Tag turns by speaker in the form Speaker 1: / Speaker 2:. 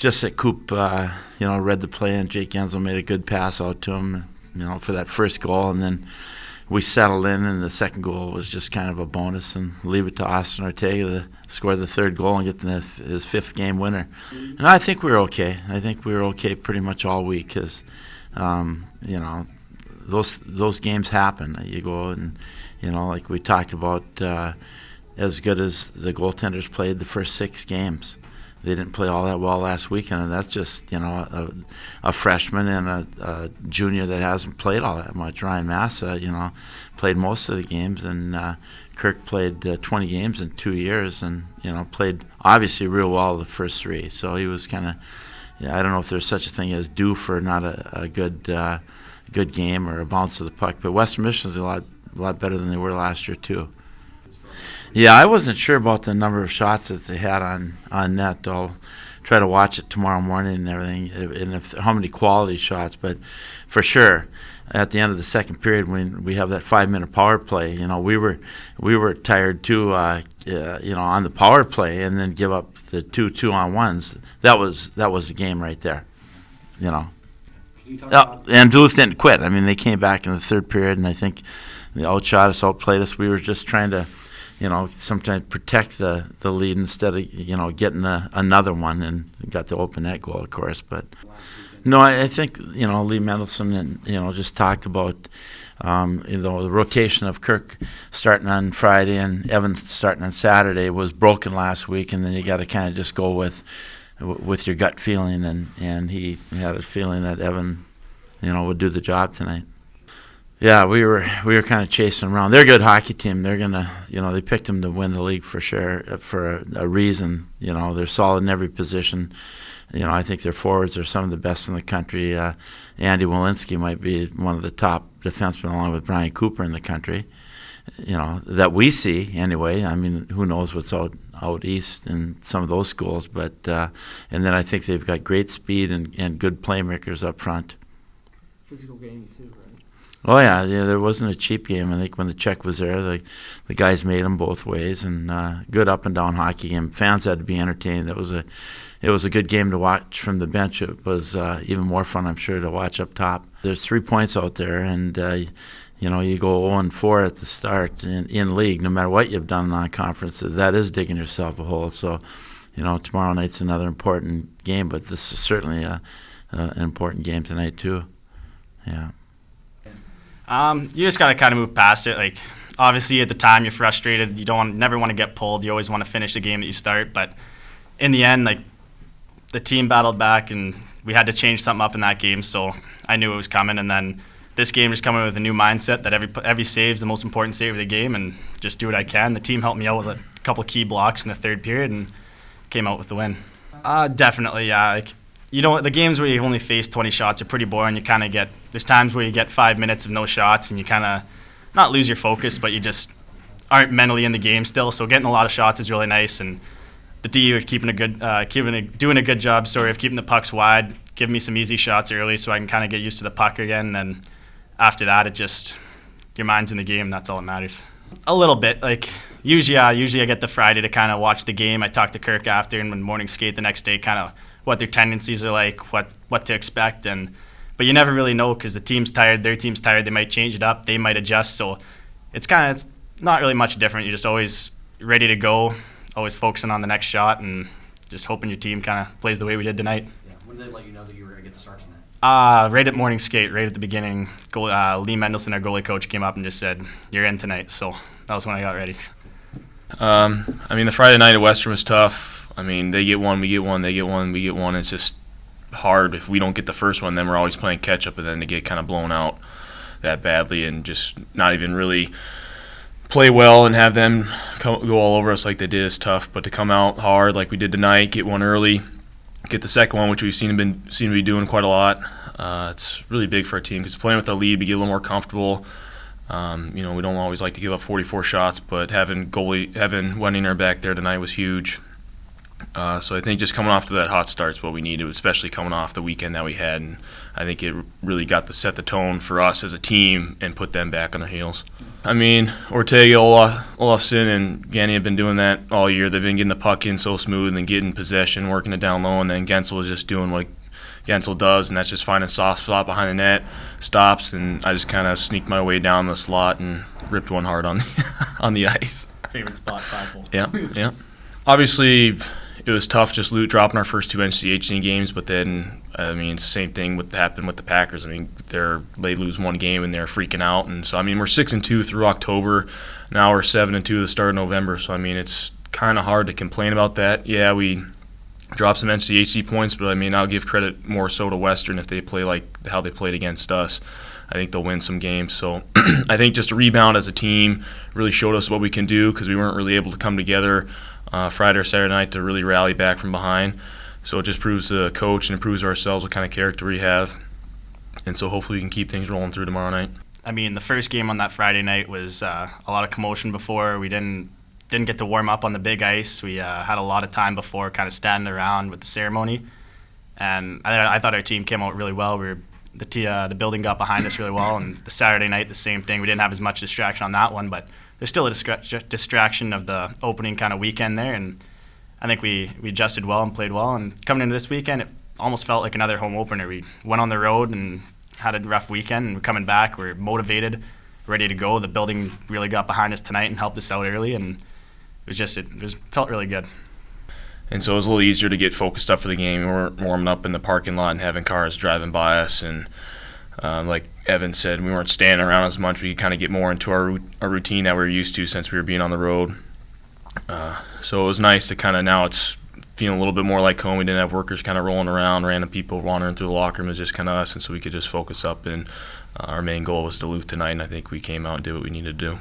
Speaker 1: just that Coop, read the play, and Jake Enzel made a good pass out to him, for that first goal, and then we settled in, and the second goal was just kind of a bonus, and leave it to Austin Ortega to score the third goal and get his fifth game winner. And I think we were okay. I think we were okay pretty much all week because, those games happen. You go and, like we talked about, as good as the goaltenders played the first 6 games. They didn't play all that well last weekend, and that's just, a freshman and a junior that hasn't played all that much. Ryan Massa, played most of the games, and Kirk played 20 games in 2 years and, played obviously real well the first 3. So he was kind of, I don't know if there's such a thing as due for not a good game or a bounce of the puck, but Western Michigan's a lot better than they were last year too. Yeah, I wasn't sure about the number of shots that they had on net. I'll try to watch it tomorrow morning and everything, and how many quality shots. But for sure, at the end of the second period, when we have that 5-minute power play, we were tired too. On the power play, and then give up the 2 2-on-1s. That was the game right there. And Duluth didn't quit. I mean, they came back in the third period, and I think they outshot us, outplayed us. We were just trying to, sometimes protect the lead instead of, getting another one, and got the open net goal, of course. But no, I think, Lee Mendelson and, just talked about, the rotation of Kirk starting on Friday and Evan starting on Saturday was broken last week, and then you got to kind of just go with your gut feeling, and he had a feeling that Evan, would do the job tonight. Yeah, we were kind of chasing around. They're a good hockey team. They're gonna, they picked them to win the league for sure, for a reason. They're solid in every position. I think their forwards are some of the best in the country. Andy Walensky might be one of the top defensemen, along with Brian Cooper, in the country. That we see anyway. I mean, who knows what's out east in some of those schools, but and then I think they've got great speed and good playmakers up front.
Speaker 2: Physical game too, right?
Speaker 1: Oh yeah, there wasn't a cheap game. I think when the check was there, the guys made them both ways, and good up and down hockey game. Fans had to be entertained. It was a good game to watch from the bench. It was even more fun, I'm sure, to watch up top. There's 3 points out there, and you go 0-4 at the start in league, no matter what you've done in non-conference. That is digging yourself a hole. So, tomorrow night's another important game, but this is certainly an important game tonight too. Yeah.
Speaker 3: You just got to kind of move past it. Like, obviously, at the time, you're frustrated. You never want to get pulled. You always want to finish the game that you start. But in the end, the team battled back, and we had to change something up in that game. So I knew it was coming. And then this game just coming with a new mindset that every save is the most important save of the game, and just do what I can. The team helped me out with a couple of key blocks in the third period and came out with the win. Definitely, yeah. The games where you only face 20 shots are pretty boring. You kind of there's times where you get 5 minutes of no shots, and you kind of not lose your focus, but you just aren't mentally in the game still. So getting a lot of shots is really nice, and the D are doing a good job. Of keeping the pucks wide, giving me some easy shots early, so I can kind of get used to the puck again. And then after that, your mind's in the game. That's all that matters. A little bit, usually I get the Friday to kind of watch the game. I talk to Kirk after, and when morning skate the next day, kind of what their tendencies are like, what to expect, but you never really know because the team's tired, their team's tired. They might change it up, they might adjust. So it's not really much different. You're just always ready to go, always focusing on the next shot, and just hoping your team kind of plays the way we did tonight.
Speaker 2: Yeah. When did they let you know that you were going to get the start tonight?
Speaker 3: Right at morning skate, right at the beginning. Lee Mendelson, our goalie coach, came up and just said, "You're in tonight." So that was when I got ready.
Speaker 4: The Friday night at Western was tough. They get one, we get one, they get one, we get one. It's just hard. If we don't get the first one, then we're always playing catch-up, and then to get kind of blown out that badly and just not even really play well and have them go all over us like they did is tough. But to come out hard like we did tonight, get one early, get the second one, which we've seen to be doing quite a lot, it's really big for our team because playing with the lead, we get a little more comfortable. We don't always like to give up 44 shots, but having Wenninger back there tonight was huge. So I think just coming off to that hot start is what we needed, especially coming off the weekend that we had. And I think it really got to set the tone for us as a team and put them back on their heels. I mean, Ortega, Olafson, and Ganny have been doing that all year. They've been getting the puck in so smooth and getting possession, working it down low, and then Gensel is just doing what Gensel does, and that's just finding a soft spot behind the net, stops, and I just kind of sneaked my way down the slot and ripped one hard on on the ice.
Speaker 3: Favorite spot, 5-hole.
Speaker 4: Yeah. Obviously, it was tough just dropping our first 2 NCHC games, but then, I mean, it's the same thing happened with the Packers. I mean, they lose one game and they're freaking out. And so, I mean, we're 6-2 through October. Now we're 7-2 the start of November. So, I mean, it's kind of hard to complain about that. Yeah, we dropped some NCHC points, but, I mean, I'll give credit more so to Western if they play like how they played against us. I think they'll win some games. So I think just a rebound as a team really showed us what we can do because we weren't really able to come together Friday or Saturday night to really rally back from behind. So it just proves the coach and it proves ourselves what kind of character we have. And so hopefully we can keep things rolling through tomorrow night.
Speaker 3: I mean, the first game on that Friday night was a lot of commotion before. We didn't get to warm up on the big ice. We had a lot of time before kind of standing around with the ceremony. And I thought our team came out really well. The building got behind us really well. And the Saturday night, the same thing. We didn't have as much distraction on that one, but there's still a distraction of the opening kind of weekend there, and I think we adjusted well and played well. And coming into this weekend, it almost felt like another home opener. We went on the road and had a rough weekend, and coming back, we're motivated, ready to go. The building really got behind us tonight and helped us out early, and it felt really good.
Speaker 4: And so it was a little easier to get focused up for the game. We weren't warming up in the parking lot and having cars driving by us, and like Evan said, we weren't standing around as much. We could kind of get more into our routine that we were used to since we were being on the road. So it was nice to kind of, now it's feeling a little bit more like home. We didn't have workers kind of rolling around, random people wandering through the locker room. It was just kind of us, and so we could just focus up. And our main goal was Duluth tonight, and I think we came out and did what we needed to do.